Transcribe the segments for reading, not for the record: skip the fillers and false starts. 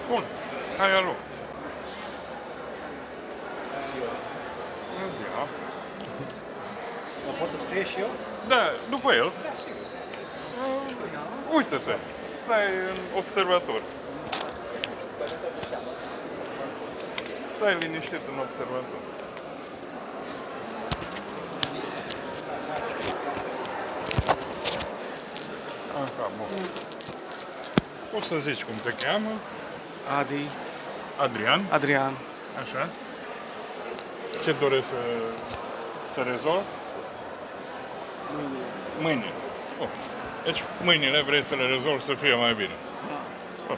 Bun. Hai, alo. Bună ziua. Bună ziua. Mă pot scrie și eu? Da, după el. Da, sigur. Uite-te. Stai în observator. Stai liniștit în observator. Așa, bun. Poți să zici cum te cheamă? Adi, Adrian. Adrian. Așa. Ce dorești să rezolvi? Mâine. Mâine. Oh. Deci mâinile vrei să le rezolvi să fie mai bine. Da.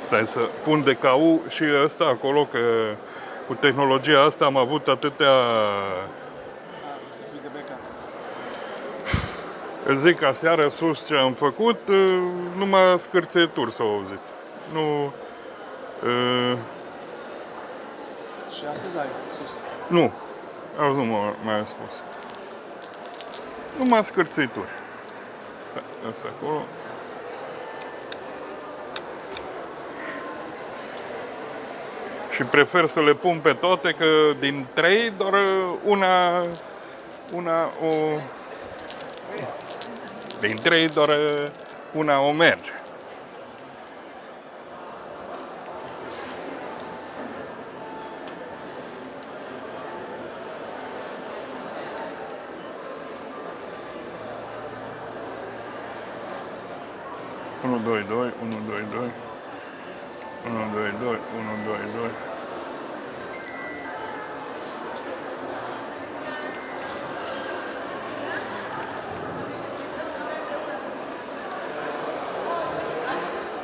Stai să pun de cau și ăsta acolo, că cu tehnologia asta am avut atâtea... Asta pui de backup. Îți zic, aseară sus ce am făcut, numai scârțăituri s-au auzit. Nu... Și astăzi ai sus. Nu. Azi nu mai am spus. Numai scârțăituri. Asta acolo. Și prefer să le pun pe toate, că din 3 doar din 3 doar una o merge. Unu, doi, doi, unu, doi, doi. Unu, doi, doi, unu, doi, doi.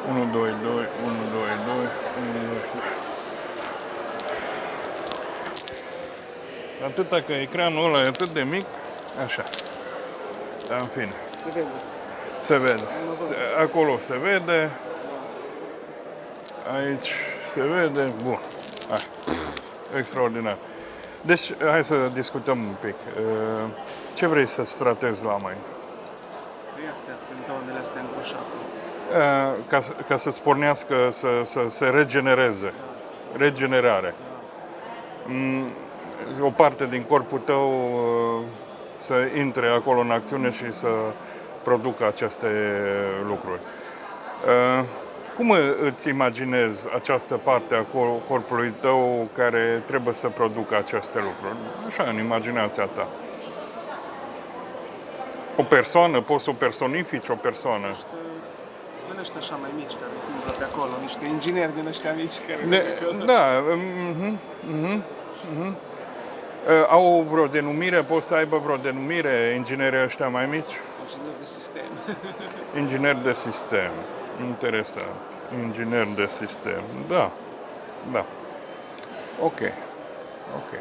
Unu, doi, doi, unu, doi, doi, unu, doi, doi. Atâta că ecranul ăla e atât de mic, așa. Dar în fine, Se vede. se vede. Acolo se vede. Aici se vede. Bun. Hai. Extraordinar. Deci, hai să discutăm un pic. Ce vrei să-ți tratezi la mâini? Păi astea, tentoanele astea încroșate. Ca să-ți pornească, să se regenereze. Regenerare. O parte din corpul tău să intre acolo în acțiune și să producă aceste lucruri. Cum îți imaginezi această parte a corpului tău care trebuie să producă aceste lucruri? Așa, în imaginația ta. O persoană, poți să o personifici, o persoană. Din ăștia așa mai mici care umblă pe acolo, niște ingineri din ăștia mici care... Da. Au vreo denumire? Poți să aibă vreo denumire inginerii ăștia mai mici? Inginer de sistem. Inginer de sistem. Interesant. Inginer de sistem. Da. Da. Ok. Ok.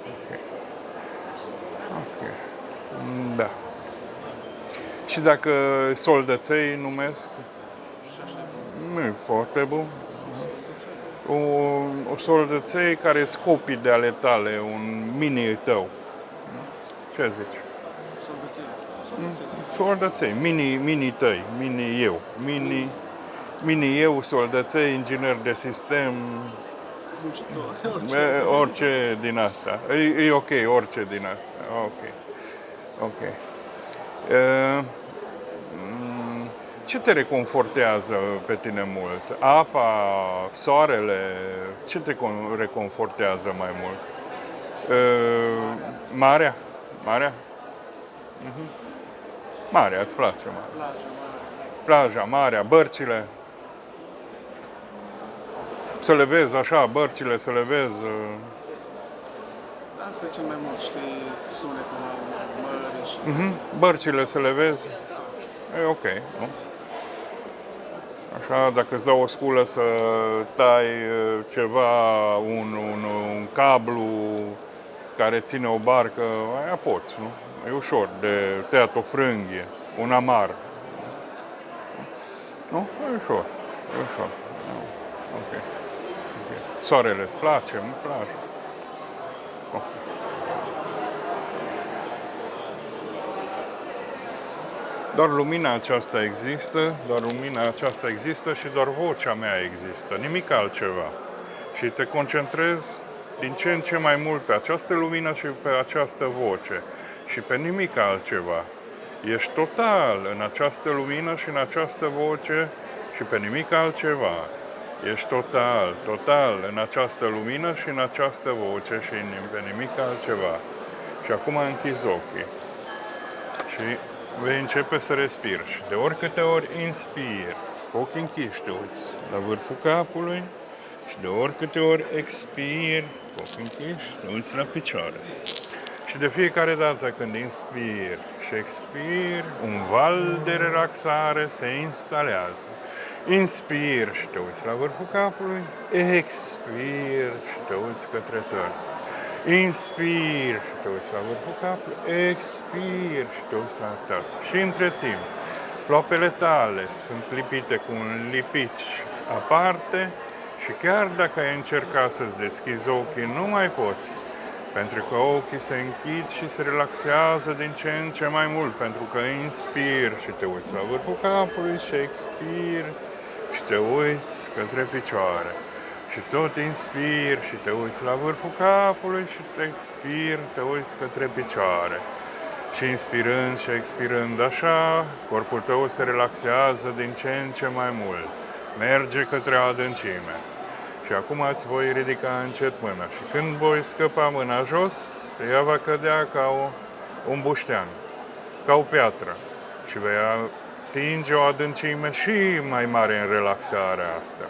Ok. Ok. Da. Și dacă soldăței numesc? Nu e foarte bun. O soldăței care scopii de ale tale, un mini tău. Ce zici? Soldăței. Soldăței, mini tăi, mini eu. Mini eu, soldăței, inginer de sistem, Muncitor. orice din asta. E ok, orice din asta. Ok. Ok. Ce te reconfortează pe tine mult? Apa, soarele, ce te reconfortează mai mult? Marea? Marea? Marea, îți place marea? Plaja, marea, bărcile. Să le vezi așa, bărcile, să le vezi. Asta e cel mai mult, știi, sunetul la mări și... Bărcile să le vezi. E ok, nu? Așa, dacă îți dau o sculă să tai ceva, un cablu care ține o barcă, aia poți, nu? E ușor, de tăiat o frânghie, un amar. Nu? E ușor, e ușor. Ok. Soarele îți place, îmi place. Ok. Doar lumina aceasta există, doar lumina aceasta există și doar vocea mea există, nimic altceva. Și te concentrezi din ce în ce mai mult pe această lumină și pe această voce și pe nimic altceva. Ești total în această lumină și în această voce și pe nimic altceva. Ești total, total în această lumină și în această voce și pe nimic altceva. Și acum închizi ochii și vei începe să respiri. Și de oricâte ori inspiri, cu ochii închiși te uiți la vârful capului și de oricâte ori expiri, cu ochii închiși, te uiți la picioare. Și de fiecare dată când inspiri și expiri, un val de relaxare se instalează. Inspiri și te uiți la vârful capului, expiri și te uiți către tări. Inspiri și te uiți la vârful capului, expiri și te uiți la tări. Și între timp, ploapele tale sunt lipite cu un lipici aparte și chiar dacă ai încercat să-ți deschizi ochii, nu mai poți. Pentru că ochii se închid și se relaxează din ce în ce mai mult, pentru că inspiri și te uiți la vârful capului și expiri și te uiți către picioare. Și tot inspiri și te uiți la vârful capului și te expiri, te uiți către picioare. Și inspirând și expirând așa, corpul tău se relaxează din ce în ce mai mult. Merge către adâncime. Și acum îți voi ridica încet mâna și când voi scăpa mâna jos, ea va cădea ca un buștean, ca o piatră. Și vei atinge o adâncime și mai mare în relaxarea asta.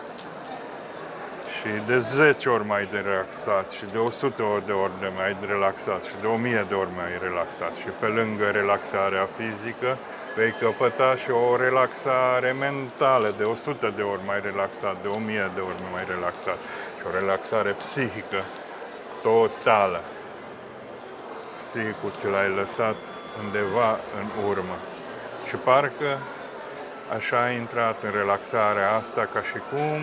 Și de 10 ori mai de relaxat și de 100 de ori de mai relaxat și de 1000 de ori mai relaxat. Și pe lângă relaxarea fizică vei căpăta și o relaxare mentală de 100 de ori mai relaxat, de 1000 de ori mai relaxat. Și o relaxare psihică totală. Psihicul ți l-ai lăsat undeva în urmă. Și parcă așa ai intrat în relaxarea asta ca și cum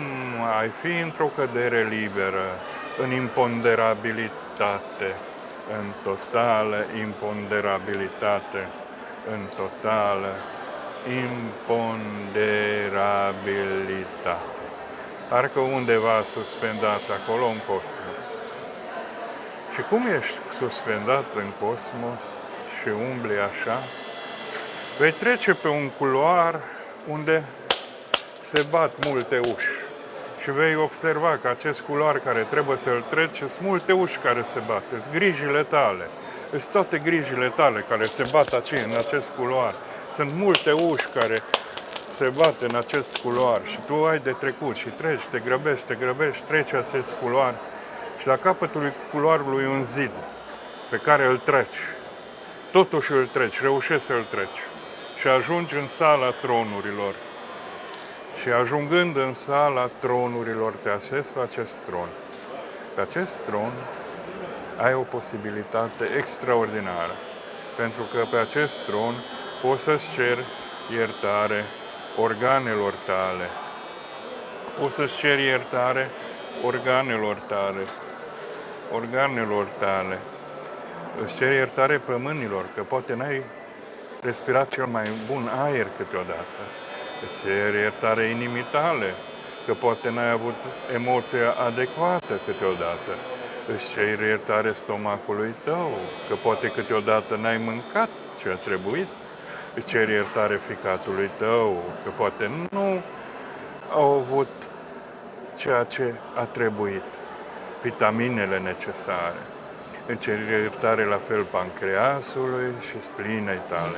ai fi într-o cădere liberă, în imponderabilitate, în totală imponderabilitate, în totală imponderabilitate. Parcă undeva suspendat acolo în cosmos. Și cum ești suspendat în cosmos și umbli așa, vei trece pe un culoar unde se bat multe uși. Și vei observa că acest culoar care trebuie să-l treci, sunt multe uși care se bat, sunt grijile tale. Sunt toate grijile tale care se bat aici, în acest culoar. Sunt multe uși care se bat în acest culoar și tu ai de trecut și treci, te grăbești, treci acest culoar și la capătul culoarului un zid pe care îl treci. Totuși îl treci, reușești să-l treci. Și ajungi în sala tronurilor. Și ajungând în sala tronurilor, te așezi pe acest tron. Pe acest tron ai o posibilitate extraordinară. Pentru că pe acest tron poți să-ți ceri iertare organelor tale. Poți să-ți ceri iertare organelor tale. Organelor tale. Îți ceri iertare plămânilor, că poate n-ai respirat cel mai bun aer câteodată. Îți ceri iertare inimii tale, că poate n-ai avut emoția adecvată câteodată. Îți ceri iertare stomacului tău, că poate câteodată n-ai mâncat ce a trebuit. Îți ceri iertare ficatului tău, că poate nu au avut ceea ce a trebuit, vitaminele necesare. Îți ceri iertare la fel pancreasului și splinei tale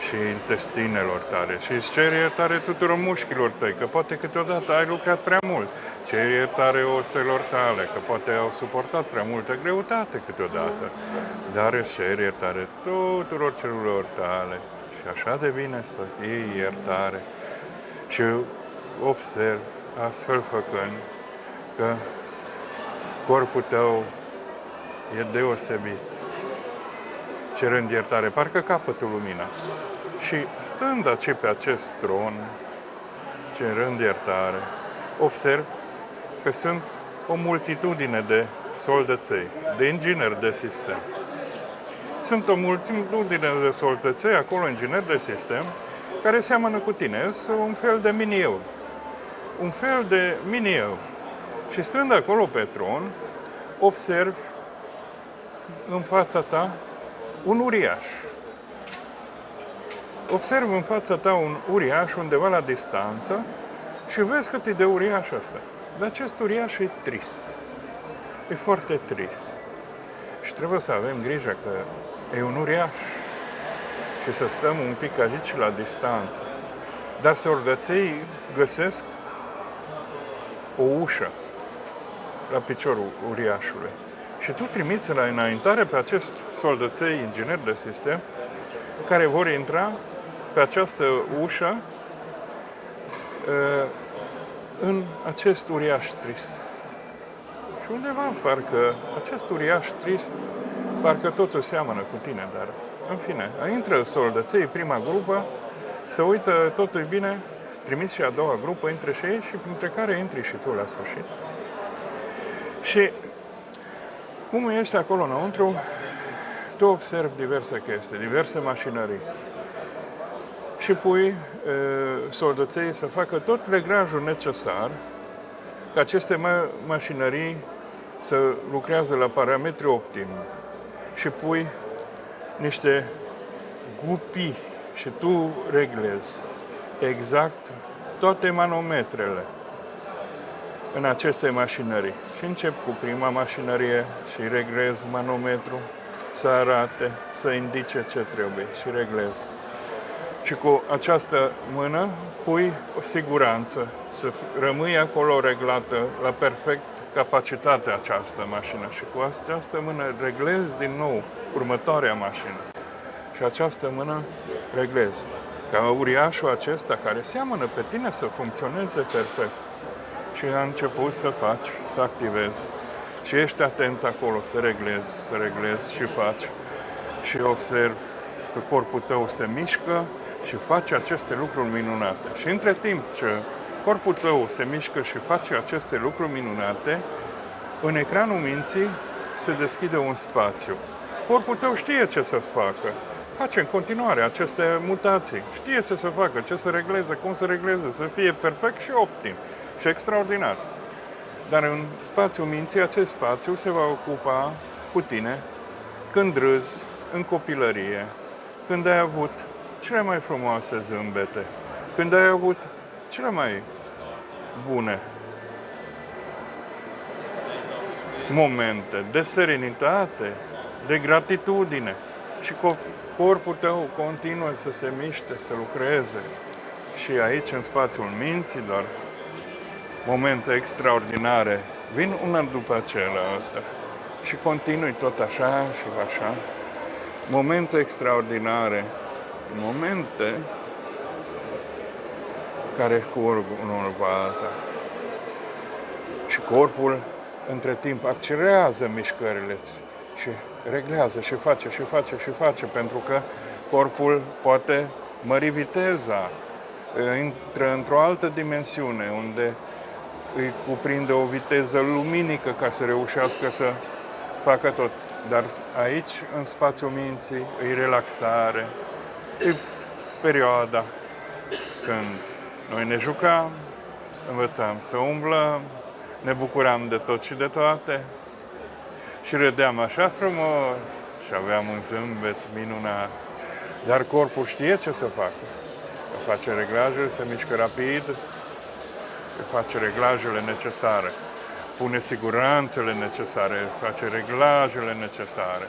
și intestinelor tale și îți ceri iertare tuturor mușchilor tăi, că poate câteodată ai lucrat prea mult. Ceri iertare oselor tale, că poate au suportat prea multă greutate câteodată, dar îți ceri iertare tuturor celulelor tale și așa de bine să iei iertare și observ astfel făcând că corpul tău e deosebit, cerând iertare, parcă capătul lumina. Și stând aici pe acest tron, cerând iertare, observ că sunt o multitudine de soldăței, de ingineri de sistem. Sunt o multitudine de soldăței acolo, ingineri de sistem, care seamănă cu tine, sunt un fel de mini-eu. Un fel de mini-eu. Și stând acolo pe tron, observi în fața ta un uriaș. Observi în fața ta un uriaș undeva la distanță și vezi cât e de uriaș ăsta. Dar acest uriaș e trist. E foarte trist. Și trebuie să avem grijă că e un uriaș și să stăm un pic aici la distanță. Dar soldăței găsesc o ușă la piciorul uriașului. Și tu trimiți la înaintare pe acest soldăței inginer de sistem care vor intra pe această ușă în acest uriaș trist. Și undeva, parcă, acest uriaș trist, parcă totul seamănă cu tine, dar, în fine, intră soldăței, prima grupă, se uită, totul e bine, trimiți și a doua grupă, intră și ei și printre care intri și tu la sfârșit. Și cum ești acolo înăuntru, tu observi diverse chestii, diverse mașinării. Și pui soldăței să facă tot reglajul necesar ca aceste mașinării să lucrează la parametri optimi. Și pui niște gupii și tu reglezi exact toate manometrele în aceste mașinării. Și încep cu prima mașinărie și reglezi manometru să arate, să indice ce trebuie și reglezi. Și cu această mână pui o siguranță, să rămâi acolo reglată la perfect capacitatea această mașină. Și cu această mână reglezi din nou următoarea mașină. Și această mână reglezi. Ca uriașul acesta care seamănă pe tine să funcționeze perfect. Și a început să faci, să activezi. Și ești atent acolo să reglezi și faci. Și observi că corpul tău se mișcă și face aceste lucruri minunate. Și între timp ce corpul tău se mișcă și face aceste lucruri minunate, în ecranul minții se deschide un spațiu. Corpul tău știe ce să-ți facă. Face în continuare aceste mutații. Știe ce să facă, ce să regleze, cum să regleze, să fie perfect și optim și extraordinar. Dar în spațiul minții, acest spațiu se va ocupa cu tine când râzi, în copilărie, când ai avut cele mai frumoase zâmbete, când ai avut cele mai bune momente de serenitate, de gratitudine și corpul tău continuă să se miște, să lucreze. Și aici, în spațiul minților, momente extraordinare vin una după celălalt și continui tot așa și așa. Momente extraordinare, momente care curg unul după alta. Și corpul, între timp, accelerează mișcările și reglează și face, pentru că corpul poate mări viteza, intră într-o altă dimensiune, unde îi cuprinde o viteză luminică ca să reușească să facă tot. Dar aici, în spațiul minții, e relaxare, e perioada când noi ne jucam, învățam să umblăm, ne bucuram de tot și de toate și râdeam așa frumos și aveam un zâmbet minunat. Dar corpul știe ce să facă. Face reglajele, se mișcă rapid, face reglajele necesare, pune siguranțele necesare, face reglajele necesare.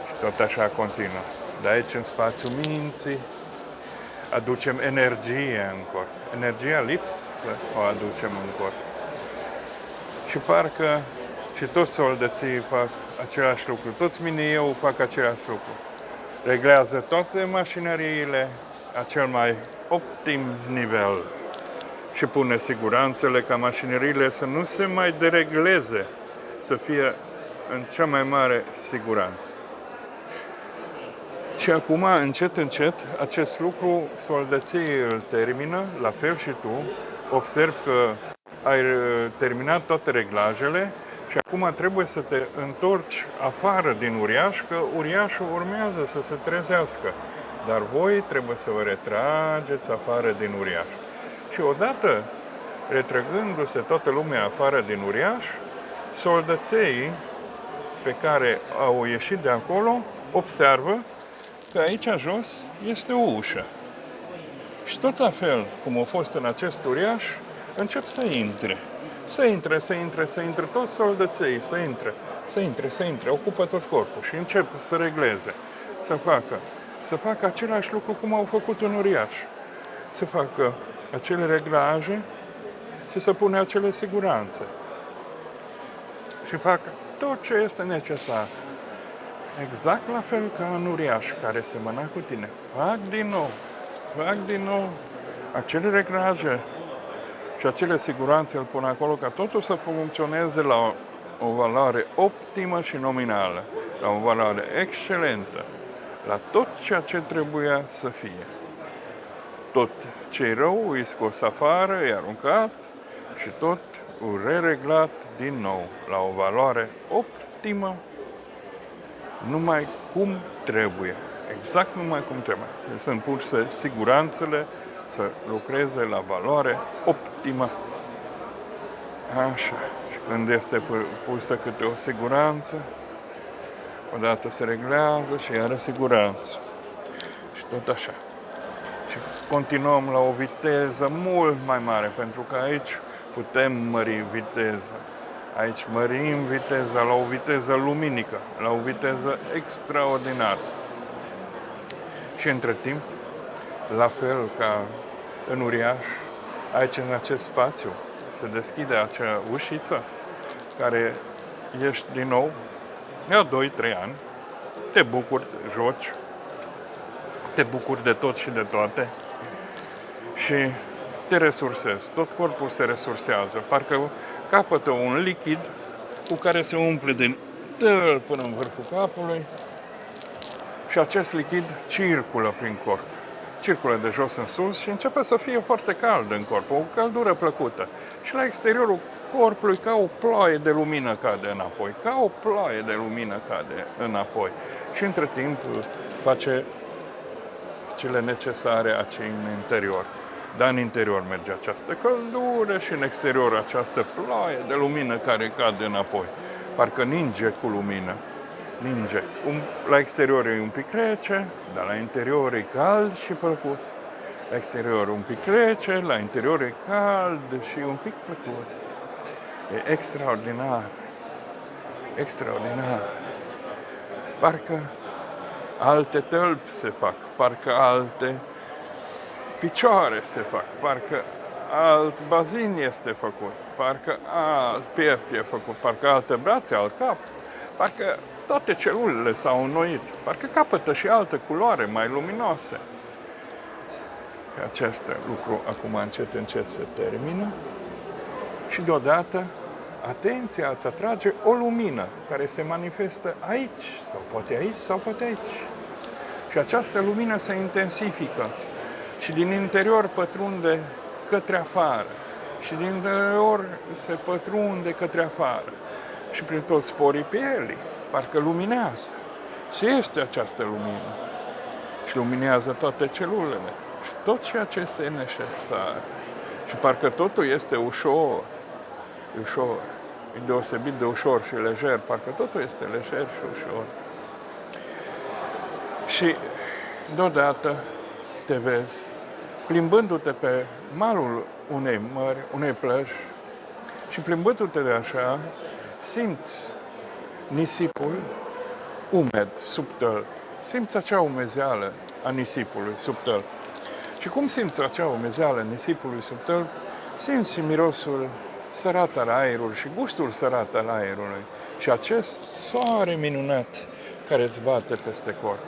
Și tot așa continuă. De aici, în spațiul minții, aducem energie în corp. Energia lipsă o aducem în corp. Și parcă și toți soldății fac același lucru, toți mini-eu fac același lucru. Reglează toate mașinăriile la cel mai optim nivel și pune siguranțele ca mașinăriile să nu se mai deregleze, să fie în cea mai mare siguranță. Și acum, încet, acest lucru soldății îl termină, la fel și tu, observi că ai terminat toate reglajele și acum trebuie să te întorci afară din uriaș, că uriașul urmează să se trezească. dar voi trebuie să vă retrageți afară din uriaș. Și odată, retrăgându-se toată lumea afară din uriaș, soldăței pe care au ieșit de acolo observă că aici jos este o ușă. Și tot la fel cum a fost în acest uriaș, încep să intre. Să intre, toți soldăței, să intre, ocupă tot corpul și încep să regleze, să facă același lucru cum au făcut în uriaș. Să facă acele reglaje și să pune acele siguranțe. Și fac tot ce este necesar. Exact la fel ca în uriaș care semăna cu tine. Fac din nou acele reglaje și acele siguranțe îl pun acolo ca totul să funcționeze la o valoare optimă și nominală, la o valoare excelentă, la tot ceea ce trebuia să fie. Tot ce e rău e scos afară, e aruncat și tot re-reglat din nou la o valoare optimă, numai cum trebuie. Exact numai cum trebuie. Sunt puse siguranțele să lucreze la valoare optimă. Așa. Și când este pusă câte o siguranță, odată se reglează și iară siguranță. Și tot așa. Și continuăm la o viteză mult mai mare, pentru că aici putem mări viteza. Aici mărim viteza la o viteză luminică, la o viteză extraordinară. Și între timp, la fel ca în uriaș, aici în acest spațiu se deschide acea ușiță care ești din nou, ia 2-3 ani, te bucuri, joci, te bucuri de tot și de toate și te resursezi. Tot corpul se resursează, parcă capătă un lichid cu care se umple din tăl până în vârful capului și acest lichid circulă prin corp. Circulă de jos în sus și începe să fie foarte cald în corp, o căldură plăcută. Și la exteriorul corpului ca o ploaie de lumină cade înapoi, ca o ploaie de lumină cade înapoi. Și între timp face cele necesare aici în interior. Dar în interior merge această căldură și în exterior această ploaie de lumină care cade înapoi. Parcă ninge cu lumină. Ninge. La exterior e un pic rece, dar la interior e cald și plăcut. La exterior un pic rece, la interior e cald și un pic plăcut. E extraordinar. Extraordinar. Parcă alte tălpi se fac, parcă alte picioare se fac, parcă alt bazin este făcut, parcă alt piept e făcut, parcă alte brațe, alt cap, parcă toate celulele s-au înnoit, parcă capătă și altă culoare mai luminoase. Acest lucru acum încet se termină și deodată atenția îți atrage o lumină care se manifestă aici, sau poate aici, sau poate aici. Și această lumină se intensifică și din interior pătrunde către afară. Și din interior se pătrunde către afară. Și prin toți porii pielii, parcă luminează. Și este această lumină. Și luminează toate celulele. Și tot ceea ce este necesar. Și parcă totul este ușor. Ușor. E deosebit de ușor și lejer. Parcă totul este lejer și ușor. Și deodată te vezi plimbându-te pe malul unei mări, unei plăși și plimbându-te de așa, simți nisipul umed, sub tălpi. Simți acea umezeală a nisipului sub tălpi. Și cum simți acea umezeală a nisipului sub tălpi, simți și mirosul sărat al aerului și gustul sărat al aerului și acest soare minunat care îți bate peste corp.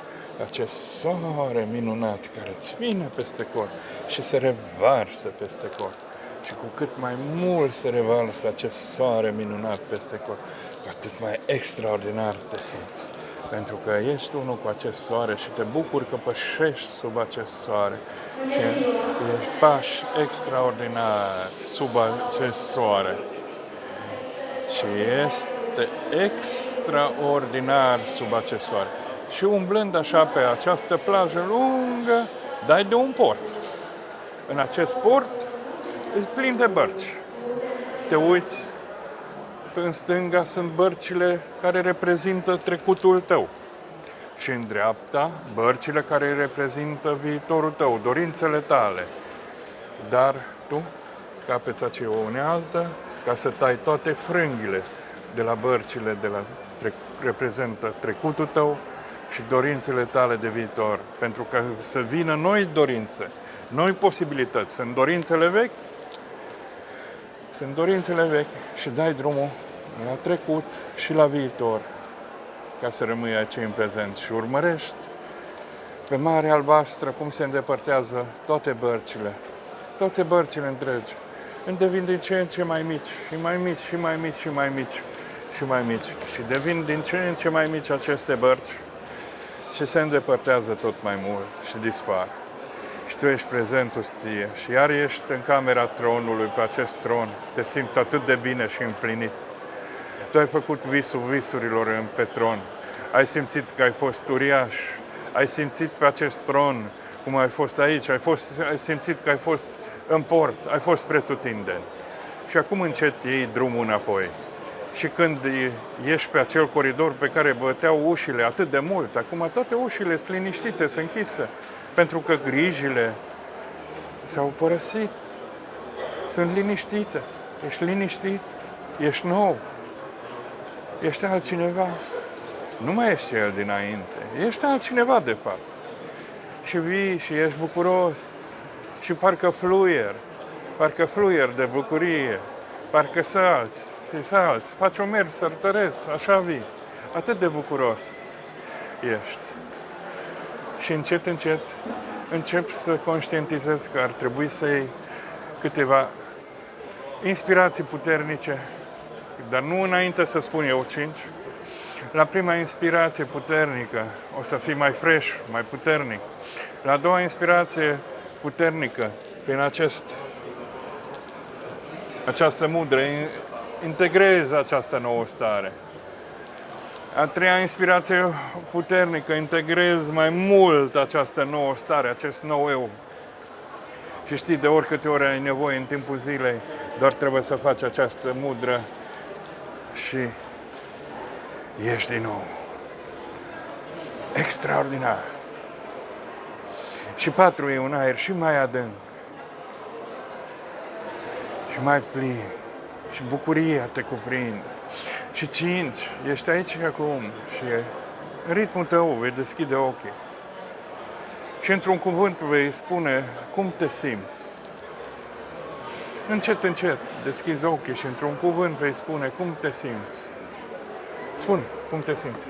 Acest soare minunat care îți vine peste corp și se revarsă peste corp. Și cu cât mai mult se revarsă acest soare minunat peste corp, cu atât mai extraordinar te simți. Pentru că ești unul cu acest soare și te bucuri că pășești sub acest soare. Și ești pași extraordinari sub acest soare. Și este extraordinar sub acest soare. Și umblând așa pe această plajă lungă, dai de un port. În acest port e plin de bărci. Te uiți, în stânga sunt bărcile care reprezintă trecutul tău. Și în dreapta, bărcile care reprezintă viitorul tău, dorințele tale. Dar tu capeți aceea o unealtă ca să tai toate frânghile de la bărcile reprezintă trecutul tău și dorințele tale de viitor. Pentru că să vină noi dorințe, noi posibilități. Sunt dorințele vechi, și dai drumul la trecut și la viitor ca să rămâi aici în prezent și urmărești pe Marea Albastră cum se îndepărtează toate bărcile întregi. Devin din ce în ce mai mici, și mai mici, și mai mici, și mai mici, și mai mici. Și devin din ce în ce mai mici aceste bărci și se îndepărtează tot mai mult și dispar. Și tu ești prezentul ție și iar ești în camera tronului, pe acest tron. Te simți atât de bine și împlinit. Tu ai făcut visul visurilor pe tron. Ai simțit că ai fost uriaș. Ai simțit pe acest tron cum ai fost aici. Ai simțit că ai fost în port. Ai fost pretutindeni. Și acum încet iei drumul înapoi. Și când ieși pe acel coridor pe care băteau ușile atât de mult, acum toate ușile sunt liniștite, sunt închise. Pentru că grijile s-au părăsit. Sunt liniștite. Ești liniștit. Ești nou. Ești altcineva. Nu mai ești cel dinainte. Ești altcineva, de fapt. Și vii și ești bucuros. Și parcă fluier de bucurie. Parcă salți. Faci o mers, sărtăreț, așa vii. Atât de bucuros ești. Și încet începi să conștientizezi că ar trebui să iei câteva inspirații puternice, dar nu înainte să spun eu 5. La prima inspirație puternică o să fii mai fresh, mai puternic. La a doua inspirație puternică, prin această mudră, integrezi această nouă stare. A treia inspirație puternică, integrezi mai mult această nouă stare, acest nou eu. Și știi, de oricâte ori ai nevoie în timpul zilei, doar trebuie să faci această mudră și ești din nou. Extraordinar. Și 4 e un aer și mai adânc. Și mai plin. Și bucuria te cuprinde. Și 5, ești aici și acum și în ritmul tău vei deschide ochii. Și într-un cuvânt vei spune cum te simți. Încet deschizi ochii și într-un cuvânt vei spune cum te simți. Spune cum te simți.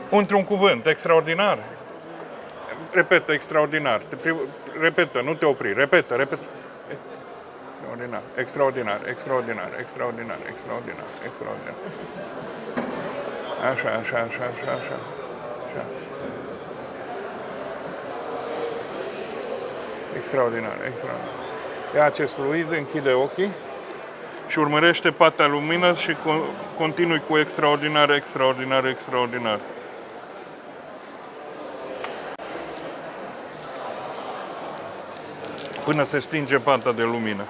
Într-un cuvânt, extraordinar. Repetă, extraordinar. Repetă, nu te opri. Repetă. Extraordinar. Așa. Extraordinar. Ia acest fluid, închide ochii și urmărește partea lumină și continui cu extraordinar. Până se stinge panta de lumină.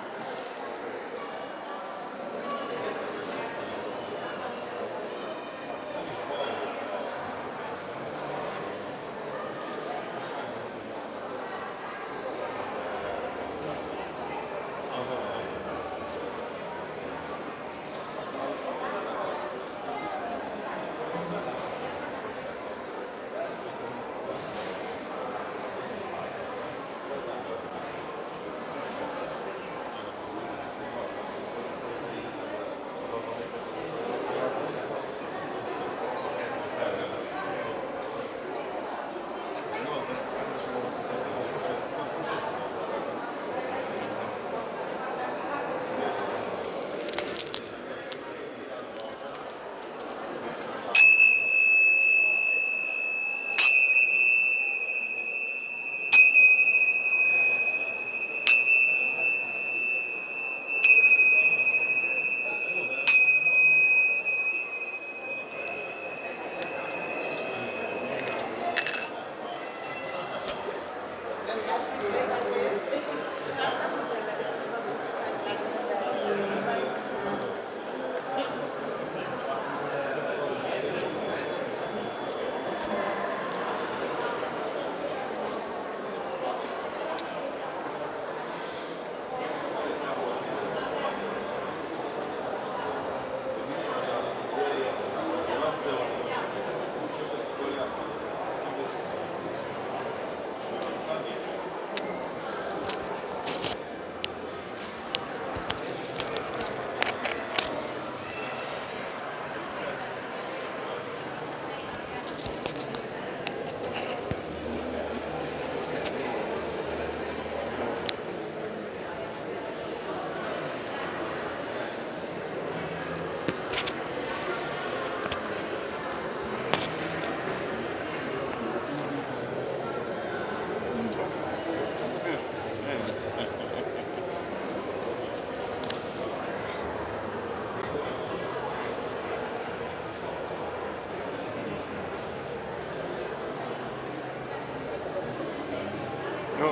Nu,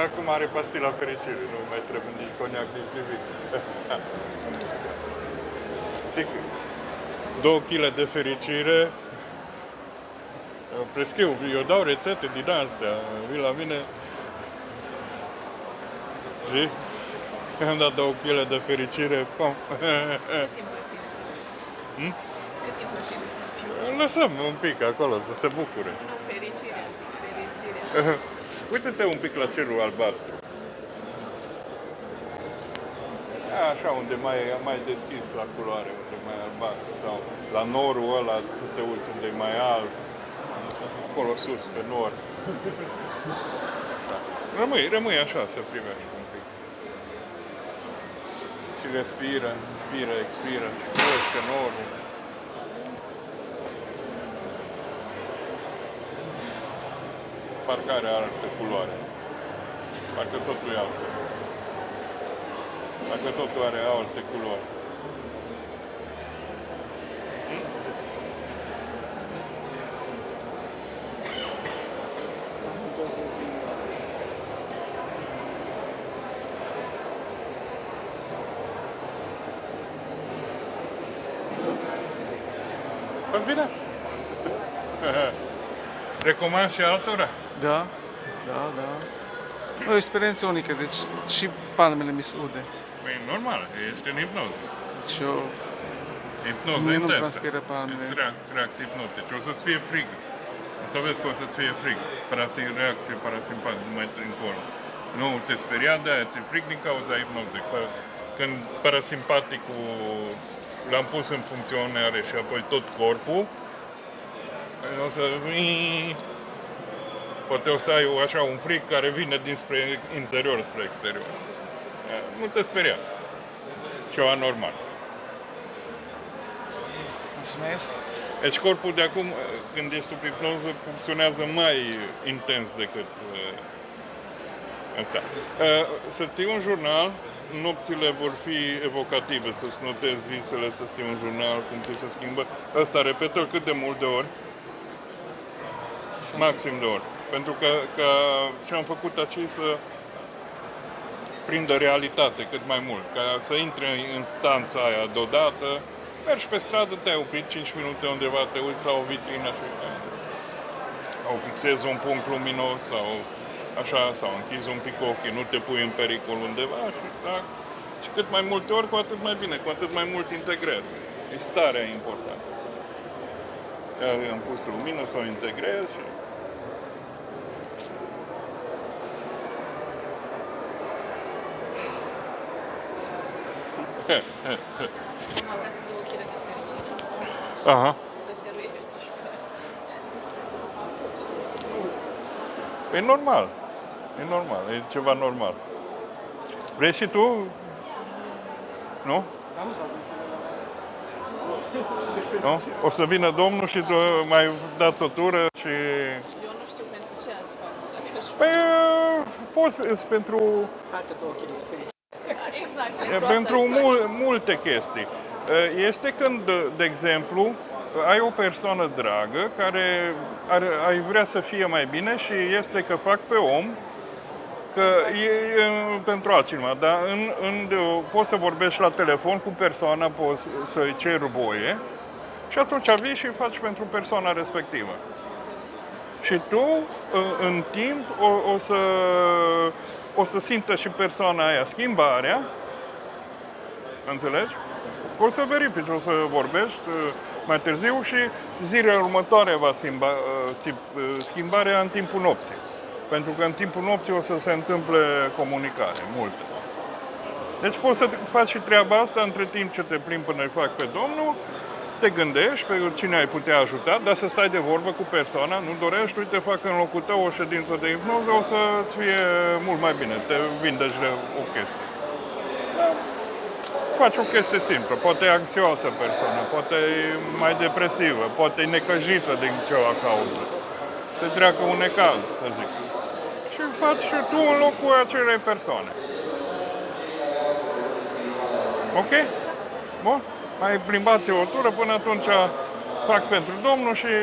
acum are pastila fericire, nu mai trebuie nici coniac, nici nimic. Zic, 2 kg de fericire, prescriu, eu dau rețete din astea, vin la mine și am dat 2 kg de fericire, pom. Cât timp vă ține să știu? Cât timp vă ține să știu? Îl lăsăm un pic acolo să se bucure. Nu, fericirea, fericirea. Uite-te un pic la cerul albastru. Așa, unde mai deschis la culoare, unde e mai albastru, sau la norul ăla să te uiți unde e mai alb, acolo sus, pe nor. Rămâi așa să primești un pic. Și respiră, inspiră, expiră și crește norul. Parcă are altă culoare. Parcă totul e altă. Parcă totul are alte culori. Păi bine. Recomand și altora? Da, da, da. E o experiență unică, deci și palmele mi se ude. Păi normal, ești în hipnoză. Deci eu Hipnoză mie nu-mi intensă. transpiră palmele. Este reacții hipnotice. O să-ți fie frig. O să vezi că o să-ți fie frig. Reacție parasimpatică, mai încolo. Nu te speria, de-aia ți-e frig din cauza hipnozei. Când parasimpaticul l-am pus în funcționare și apoi tot corpul, o să... Poate o să ai așa un frig care vine dinspre interior spre exterior. Nu te speria. Ceva normal. Mulțumesc. Deci corpul de acum, când e sub hipnoză, funcționează mai intens decât asta. Să ții un jurnal, nopțile vor fi evocative, să-ți notezi visele, să ții un jurnal, cum ți se schimbă. Ăsta, repetă-l cât de multe ori? Maxim de ori. Pentru că ce am făcut aici să prindă realitate cât mai mult. Ca să intre în stanța aia deodată, mergi pe stradă, te-ai oprit 5 minute undeva, te uiți la o vitrină și sau fixezi un punct luminos sau așa, sau închizi un pic ochii, nu te pui în pericol undeva și tac. Și cât mai multe ori, cu atât mai bine, cu atât mai mult integrezi. E starea importantă. Am pus lumină să o integrez și... Am acasă 2 kg de fericire. Aha. Să șeruiești. E normal. E normal. E ceva normal. Vrei și tu? Nu? Nu? O să vină domnul și mai dați o tură și... Eu nu știu pentru ce aș face, dacă aș... Păi, poți pentru... Alte 2 kg de fericire. Exact, Pentru multe chestii. Este când, de exemplu, ai o persoană dragă care ai vrea să fie mai bine și este că fac pe om Că e pentru altcineva, dar poți să vorbești la telefon cu persoana, poți să-i ceri voie și atunci vii și faci pentru persoana respectivă. Și tu, în timp, o să simtă și persoana aia schimbarea, înțelegi? O să verifici, o să vorbești mai târziu și zilele următoare va schimbarea în timpul nopții. Pentru că în timpul nopții o să se întâmple comunicare, multe. Deci poți să faci și treaba asta între timp ce te plimbi până îi fac pe Domnul, te gândești pe cine ai putea ajuta, dar să stai de vorbă cu persoana, nu dorești, uite, fac în locul tău o ședință de hipnoză, o să-ți fie mult mai bine, te vindeci de o chestie. Da. Faci o chestie simplă, poate e anxioasă persoana, poate e mai depresivă, poate e necăjită din ceva cauză. Se treacă un necaz, să zic. Și faci și tu în locul acelei persoane. Ok? Bun? Mai plimbați o tură, până atunci fac pentru Domnul și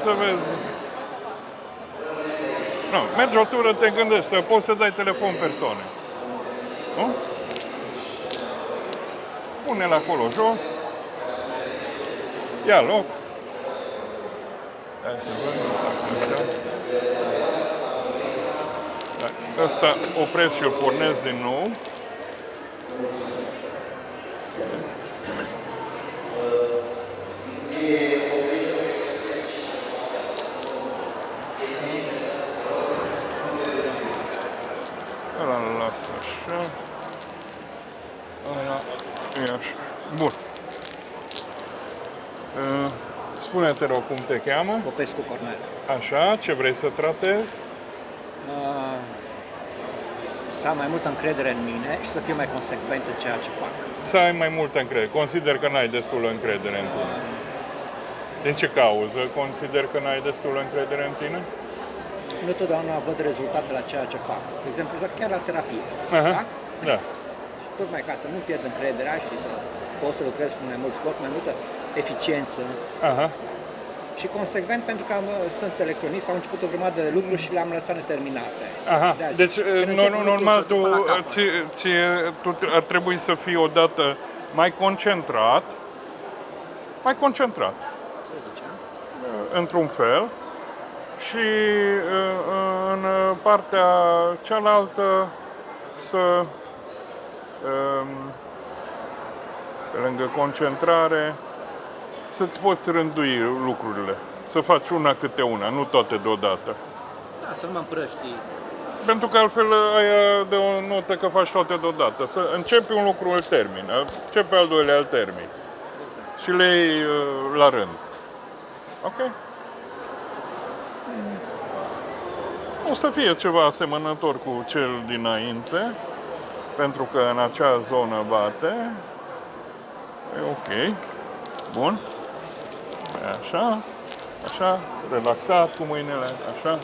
să vezi. Nu, mergi o tură, te gândești, să poți să dai telefon persoane. Nu? Pune-l acolo jos. Ia loc. Hai să văd. Ăsta opresc și îl pornesc din nou. Ăla îl las așa. Ăla e așa. Bun. Spune-te rog cum te cheamă. Popescu Cornel. Așa, ce vrei să tratezi? Să am mai multă încredere în mine și să fiu mai consecvent în ceea ce fac. Să ai mai multă încredere. Consider că n-ai destulă încredere în tine. Din ce cauză consider că n-ai destulă încredere în tine? Nu totdeauna văd rezultate la ceea ce fac. De exemplu, chiar la terapie. Aha. Da? Da. Tocmai ca să nu pierd încrederea și să pot să lucrez cu mai mult scop, mai multă eficiență. Aha. Și consecvent pentru că sunt electronist, am început o grămadă de lucruri și le-am lăsat neterminate. Aha. Deci, normal, tu ar trebui să fii odată mai concentrat, într-un fel, și în partea cealaltă să, pe lângă concentrare, să-ți poți rândui lucrurile, să faci una câte una, nu toate deodată. Da, să nu mă împrăștii. Pentru că altfel aia de o notă că faci toate deodată. Să începi un lucru, îl termin, începi al doilea, îl termin. Exact. Și le iei la rând. Ok? O să fie ceva asemănător cu cel dinainte, pentru că în acea zonă bate. E ok. Bun. Așa. Relaxat cu mâinile, așa.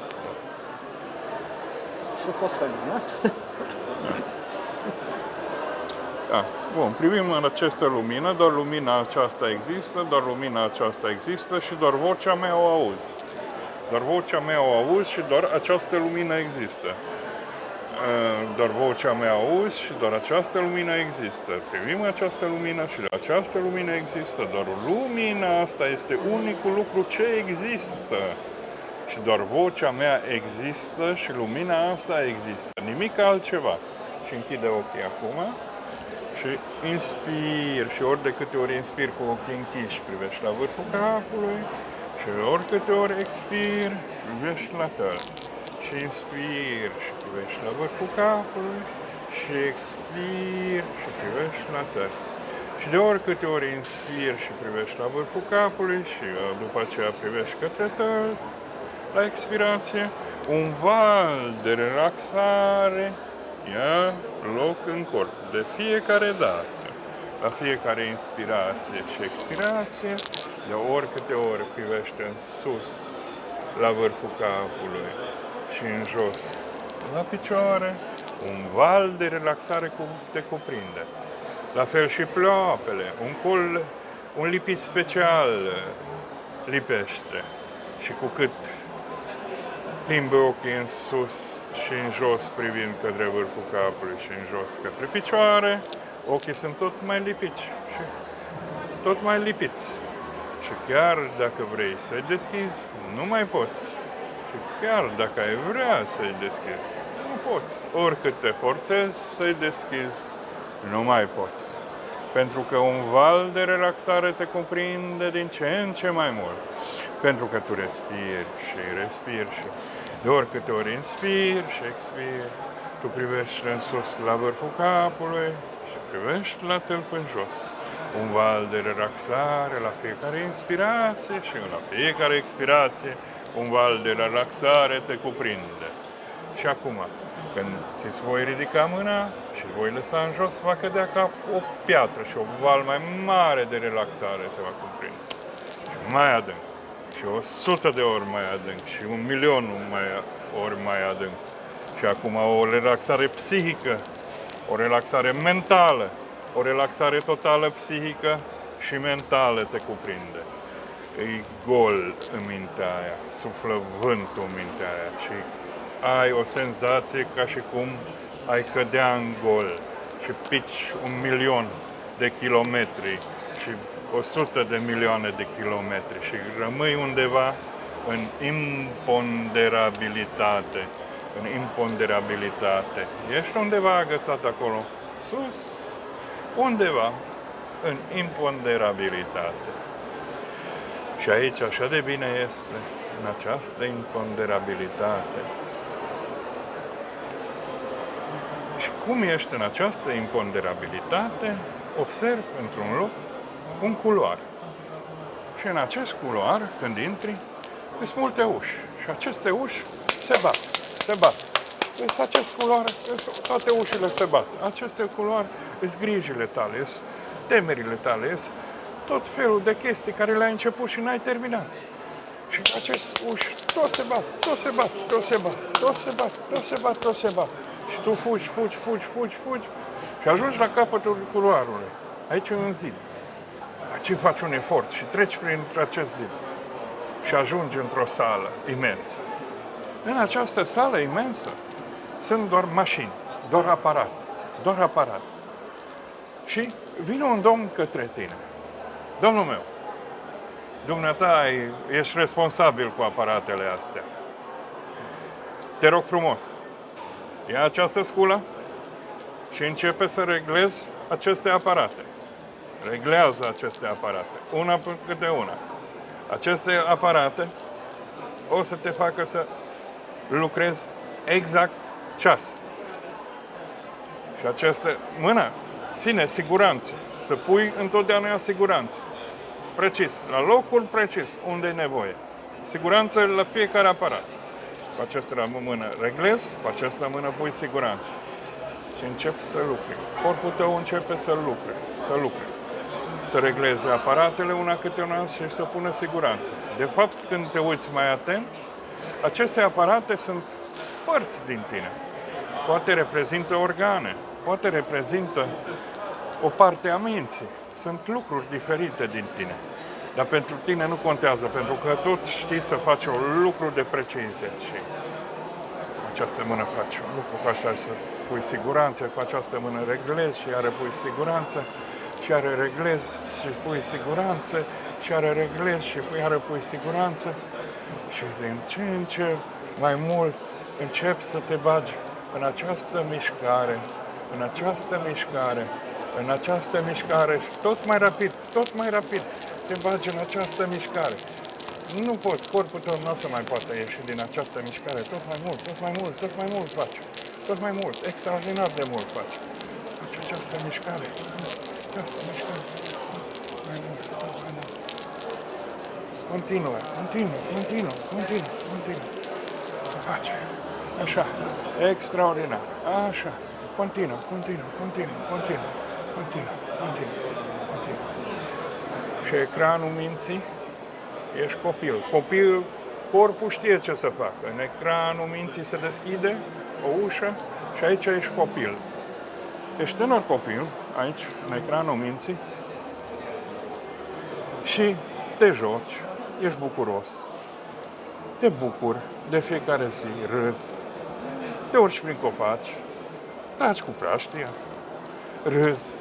Și a fost fain, nu? Da. Bun, privim în această lumină, doar lumina aceasta există, și doar vocea mea o auzi. Doar vocea mea o auzi și doar această lumină există. Doar vocea mea auzi și doar această lumină există. Privim această lumină și această lumină există. Doar lumina asta este unicul lucru ce există. Și doar vocea mea există și lumina asta există. Nimic altceva. Și închide ochii acum. Și inspir. Și ori de câte ori inspir cu ochii închiși, privești la vârful capului. Și ori câte ori expir, privești la tăl. Și inspir și privești la vârful capului. Și expir și privești la tăl. Și de ori câte ori inspir și privești la vârful capului și după aceea privești către tăl, la expirație, un val de relaxare ia loc în corp de fiecare dată. La fiecare inspirație și expirație, de ori câte ori privește în sus, la vârful capului și în jos, la picioare, un val de relaxare te cuprinde. La fel și ploapele, un lipit special lipește. Și cu cât plimbi ochii în sus și în jos, privind către vârful capului și în jos către picioare. Ochii sunt tot mai lipiți și tot mai lipiți. Și chiar dacă vrei să-i deschizi, nu mai poți. Și chiar dacă ai vrea să-i deschizi, nu poți. Oricât te forțezi să-i deschizi, nu mai poți. Pentru că un val de relaxare te cuprinde din ce în ce mai mult. Pentru că tu respiri și de oricâte ori inspiri și expiri, tu privești în sus la vârful capului și privești la tâlp în jos. Un val de relaxare la fiecare inspirație și la fiecare expirație, un val de relaxare te cuprinde. Și acum, când ți voi ridica mâna și voi lăsa în jos, va cădea ca o piatră și un val mai mare de relaxare te va cuprinde. Și mai adânc. Și 100 de ori mai adânc. Și 1.000.000 ori mai adânc. Și acum o relaxare psihică, o relaxare mentală, o relaxare totală psihică și mentală te cuprinde. E gol în mintea aia, suflă vântul în mintea aia și ai o senzație ca și cum ai cădea în gol și pici 1.000.000 de kilometri și 100 de milioane de kilometri și rămâi undeva în imponderabilitate. În imponderabilitate. Ești undeva agățat acolo, sus, undeva în imponderabilitate. Și aici așa de bine este, în această imponderabilitate. Și cum ești în această imponderabilitate, observ într-un loc un culoar. Și în acest culoar, când intri, sunt multe uși. Și aceste uși se bat. Deci acest culoar, toate ușile se bat. Aceste culoare sunt grijile tale, sunt temerile tale, sunt tot felul de chestii care le-ai început și n-ai terminat. Și aceste uși tot se bat. Și tu fugi și ajungi la capătul culoarului. Aici e un zid. Aici faci un efort și treci prin acest zid. Și ajungi într-o sală imensă. În această sală imensă sunt doar mașini, doar aparat. Și vine un domn către tine. Domnul meu, dumneata ești responsabil cu aparatele astea. Te rog frumos, ia această sculă și începe să reglezi aceste aparate. Reglează aceste aparate, una câte una. Aceste aparate o să te facă să lucrezi exact ceas. Și această mână ține siguranță, să pui întotdeauna siguranță. Precis, la locul precis, unde e nevoie. Siguranță la fiecare aparat. Cu această mână reglezi, cu această mână pui siguranță. Și începi să lucri. Corpul tău începe să lucre. Să regleze aparatele una câte una și să pună siguranță. De fapt, când te uiți mai atent, aceste aparate sunt părți din tine. Poate reprezintă organe, poate reprezintă o parte a minții. Sunt lucruri diferite din tine. Dar pentru tine nu contează, pentru că tot știi să faci un lucru de precizie. Și cu această mână faci un lucru, cu așa să pui siguranță, cu această mână reglezi și iară pui siguranță, și iară reglezi și pui siguranță, și iară reglezi și iară pui siguranță. Și din ce în ce mai mult începi să te bagi în această mișcare, și tot mai rapid, te bagi în această mișcare. Nu poți, corpul tău nu o să mai poate ieși din această mișcare, tot mai mult faci, extraordinar de mult faci. Faci această mișcare, mai mult. Continuă. Faci. Așa, extraordinar. Așa, continuă. Și ecranul minții, ești copil. Corpul știe ce să facă. În ecranul minții se deschide o ușă și aici ești copil. Ești tânăr copil, aici, în ecranul minții, și te joci, ești bucuros, te bucuri de fiecare zi, râzi, te urci prin copaci, taci cu praștia, râzi,